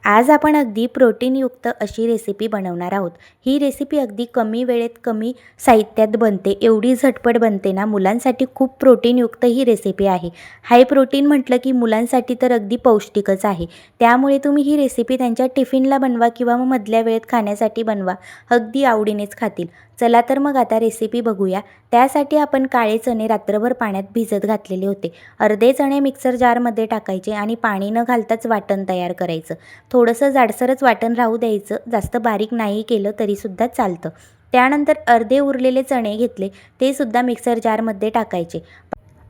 आज आपण अगदी प्रोटीनयुक्त अशी रेसिपी बनवणार आहोत। ही रेसिपी अगदी कमी वेळेत कमी साहित्यात बनते, एवढी झटपट बनते ना, मुलांसाठी खूप प्रोटीनयुक्त ही रेसिपी आहे। हाय प्रोटीन म्हटलं की मुलांसाठी तर अगदी पौष्टिकच आहे। त्यामुळे तुम्ही ही रेसिपी त्यांच्या टिफिनला बनवा किंवा मग मधल्या वेळेत खाण्यासाठी बनवा, अगदी आवडीनेच खातील। चला तर मग आता रेसिपी बघूया। त्यासाठी आपण काळे चणे रात्रभर पाण्यात भिजत घातलेले होते। अर्धे चणे मिक्सर जारमध्ये टाकायचे आणि पाणी न घालताच वाटण तयार करायचं। थोडंसं जाडसरच वाटण राहू द्यायचं, जास्त बारीक नाही केलं तरीसुद्धा चालतं। त्यानंतर अर्धे उरलेले चणे घेतले, ते सुद्धा मिक्सर जारमध्ये टाकायचे।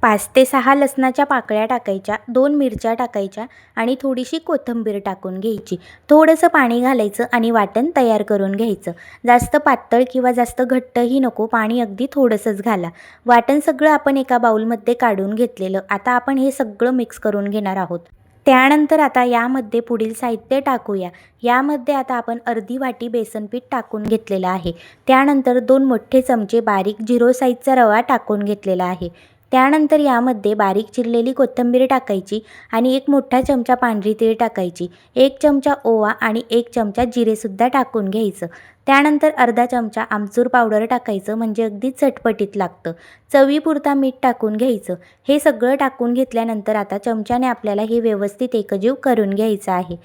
5 ते 6 लसणाच्या पाकळ्या टाकायच्या, 2 मिरच्या टाकायच्या आणि थोडीशी कोथिंबीर टाकून घ्यायची। थोडंसं पाणी घालायचं आणि वाटण तयार करून घ्यायचं। जास्त पातळ किंवा जास्त घट्टही नको, पाणी अगदी थोडंसंच घाला। वाटण सगळं आपण एका बाउलमध्ये काढून घेतलेलं। आता आपण हे सगळं मिक्स करून घेणार आहोत। त्यानंतर आता यामध्ये पुढील साहित्य टाकूया। यामध्ये आता आपण अर्धी वाटी बेसन पीठ टाकून घेतलेलं आहे। त्यानंतर 2 मोठे चमचे बारीक जिरो साईजचा रवा टाकून घेतलेला आहे। त्यानंतर यामध्ये बारीक चिरलेली कोथिंबीर टाकायची आणि 1 मोठा चमचा पांढरी तीळ टाकायची, 1 चमचा ओवा आणि 1 चमचा जिरेसुद्धा टाकून घ्यायचं। त्यानंतर अर्धा चमचा आमचूर पावडर टाकायचं, म्हणजे अगदी चटपटीत लागतं। चवीपुरता मीठ टाकून घ्यायचं। हे सगळं टाकून घेतल्यानंतर आता चमच्याने आपल्याला हे व्यवस्थित एकजीव करून घ्यायचं आहे।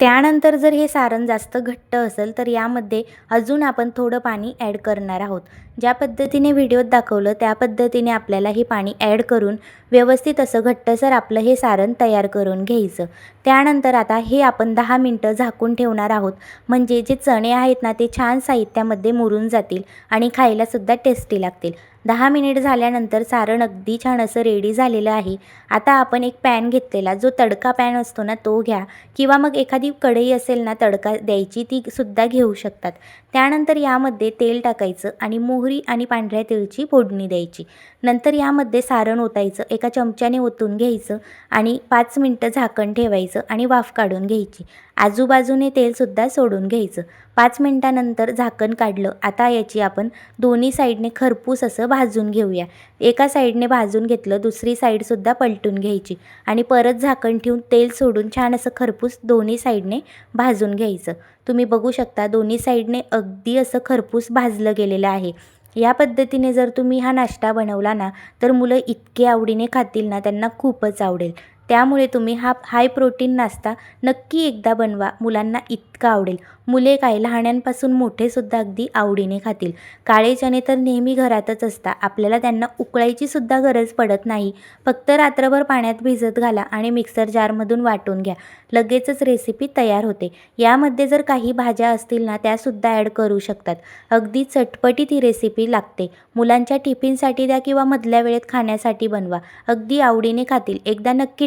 त्यानंतर जर हे सारण जास्त घट्ट असेल तर यामध्ये अजून आपण थोडं पाणी ॲड करणार आहोत। ज्या पद्धतीने व्हिडिओत दाखवलं त्या पद्धतीने आपल्याला हे पाणी ॲड करून व्यवस्थित असं घट्टसर आपलं हे सारण तयार करून घ्यायचं। त्यानंतर आता हे आपण 10 मिनिटं झाकून ठेवणार आहोत, म्हणजे जे चणे आहेत ना, ते छान साहित्यामध्ये मुरून जातील आणि खायलासुद्धा टेस्टी लागतील। 10 मिनिट झाल्यानंतर सारण अगदी छान असं रेडी झालेलं आहे। आता आपण एक पॅन घेतलेला, जो तडका पॅन असतो ना तो घ्या, किंवा मग एखादी कढई असेल ना तडका द्यायची, ती सुद्धा घेऊ शकतात। त्यानंतर यामध्ये तेल टाकायचं आणि मोहरी आणि पांढऱ्या तिळची फोडणी द्यायची। नंतर यामध्ये सारण ओतायचं, एका चमच्याने ओतून घ्यायचं आणि 5 मिनिटं झाकण ठेवायचं आणि वाफ काढून घ्यायची। आजूबाजूने तेलसुद्धा सोडून घ्यायचं। 5 मिनिटानंतर झाकण काढलं। आता याची आपण दोन्ही साईडने खरपूस असं भाजून घेऊया। एका साईडने भाजून घेतलं, दुसरी साईडसुद्धा पलटून घ्यायची आणि परत झाकण ठेवून तेल सोडून छान असं खरपूस दोन्ही साईडने भाजून घ्यायचं। तुम्ही बघू शकता दोन्ही साईडने अगदी असं खरपूस भाजलं गेलेलं आहे। या पद्धतीने जर तुम्ही हा नाश्ता बनवला ना, तर मुलं इतके आवडीने खातील ना, त्यांना खूपच आवडेल। त्यामुळे तुम्ही हा हाय प्रोटीन नाश्ता नक्की एकदा बनवा, मुलांना इतका आवडेल। मुले काय, लहानांपासून मोठेसुद्धा अगदी आवडीने खातील। काळे चणे तर नेहमी घरातच असतात, आपल्याला त्यांना उकळायची सुद्धा गरज पडत नाही। फक्त रात्रभर पाण्यात भिजत घाला आणि मिक्सर जारमधून वाटून घ्या, लगेचच रेसिपी तयार होते। यामध्ये जर काही भाज्या असतील ना, त्यासुद्धा ॲड करू शकतात। अगदी चटपटीत ही रेसिपी लागते। मुलांच्या टिफिनसाठी द्या किंवा मधल्या वेळेत खाण्यासाठी बनवा, अगदी आवडीने खातील। एकदा नक्की